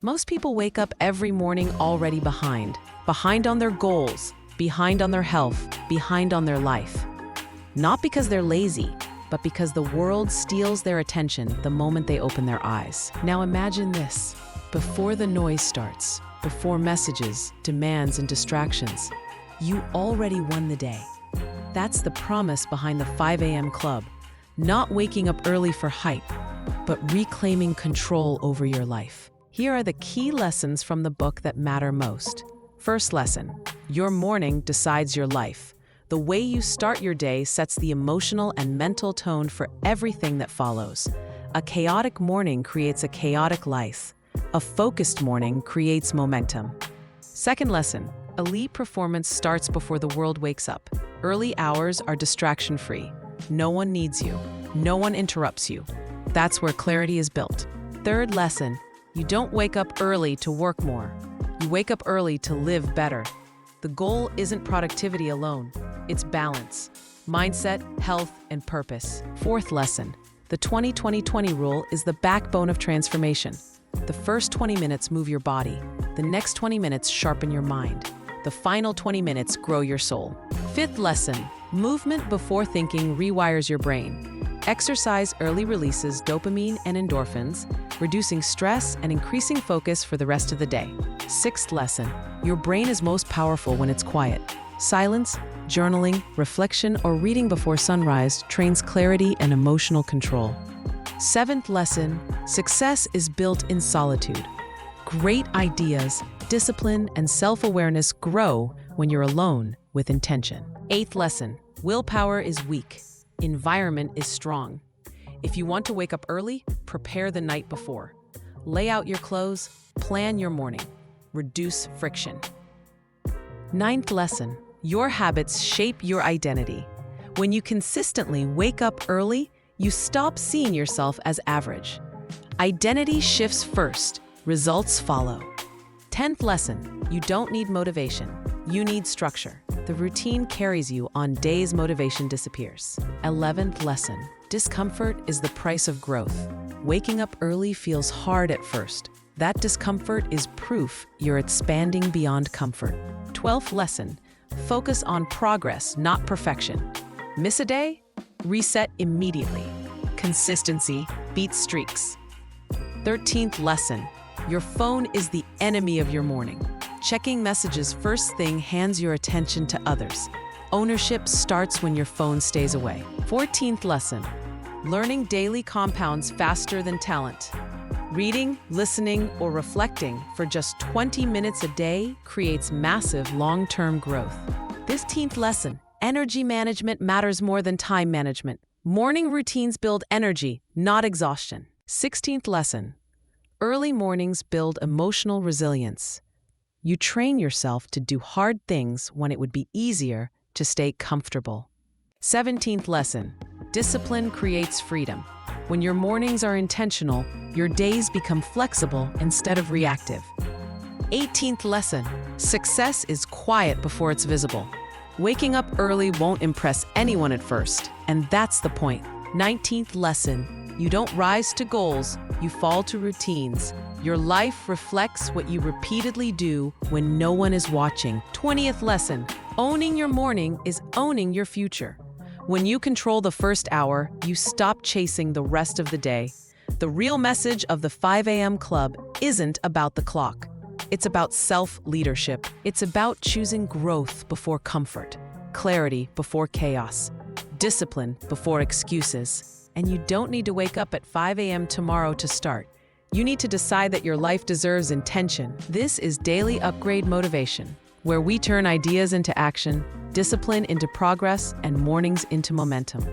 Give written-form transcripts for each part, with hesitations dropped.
Most people wake up every morning already behind on their goals, behind on their health, behind on their life. Not because they're lazy, but because the world steals their attention the moment they open their eyes. Now imagine this. Before the noise starts, before messages, demands, and distractions, you already won the day. That's the promise behind the 5 a.m. club. Not waking up early for hype, but reclaiming control over your life. Here are the key lessons from the book that matter most. First lesson: your morning decides your life. The way you start your day sets the emotional and mental tone for everything that follows. A chaotic morning creates a chaotic life. A focused morning creates momentum. Second lesson: elite performance starts before the world wakes up. Early hours are distraction-free. No one needs you. No one interrupts you. That's where clarity is built. Third lesson: you don't wake up early to work more. You wake up early to live better. The goal isn't productivity alone. It's balance, mindset, health, and purpose. Fourth lesson: the 20-20-20 rule is the backbone of transformation. The first 20 minutes move your body. The next 20 minutes sharpen your mind. The final 20 minutes grow your soul. Fifth lesson: movement before thinking rewires your brain. Exercise early releases dopamine and endorphins, reducing stress and increasing focus for the rest of the day. Sixth lesson: your brain is most powerful when it's quiet. Silence, journaling, reflection, or reading before sunrise trains clarity and emotional control. Seventh lesson: success is built in solitude. Great ideas, discipline, and self-awareness grow when you're alone with intention. Eighth lesson: willpower is weak. Environment is strong. If you want to wake up early, prepare the night before. Lay out your clothes, plan your morning, reduce friction. Ninth lesson: your habits shape your identity. When you consistently wake up early, you stop seeing yourself as average. Identity shifts first, results follow. 10th lesson: you don't need motivation, you need structure. The routine carries you on days motivation disappears. 11th lesson: discomfort is the price of growth. Waking up early feels hard at first. That discomfort is proof you're expanding beyond comfort. 12th lesson: focus on progress, not perfection. Miss a day? Reset immediately. Consistency beats streaks. 13th lesson: your phone is the enemy of your morning. Checking messages first thing hands your attention to others. Ownership starts when your phone stays away. 14th lesson: learning daily compounds faster than talent. Reading, listening, or reflecting for just 20 minutes a day creates massive long-term growth. 15th lesson: energy management matters more than time management. Morning routines build energy, not exhaustion. 16th lesson: early mornings build emotional resilience. You train yourself to do hard things when it would be easier to stay comfortable. 17th lesson: discipline creates freedom. When your mornings are intentional, your days become flexible instead of reactive. 18th lesson: success is quiet before it's visible. Waking up early won't impress anyone at first, and that's the point. 19th lesson: you don't rise to goals, you fall to routines. Your life reflects what you repeatedly do when no one is watching. 20th lesson: owning your morning is owning your future. When you control the first hour, you stop chasing the rest of the day. The real message of the 5 a.m. club isn't about the clock. It's about self-leadership. It's about choosing growth before comfort, clarity before chaos, discipline before excuses. And you don't need to wake up at 5 a.m. tomorrow to start. You need to decide that your life deserves intention. This is Daily Upgrade Motivation, where we turn ideas into action, discipline into progress, and mornings into momentum.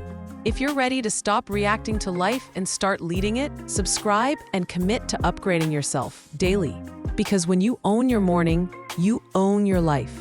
If you're ready to stop reacting to life and start leading it, subscribe and commit to upgrading yourself daily. Because when you own your morning, you own your life.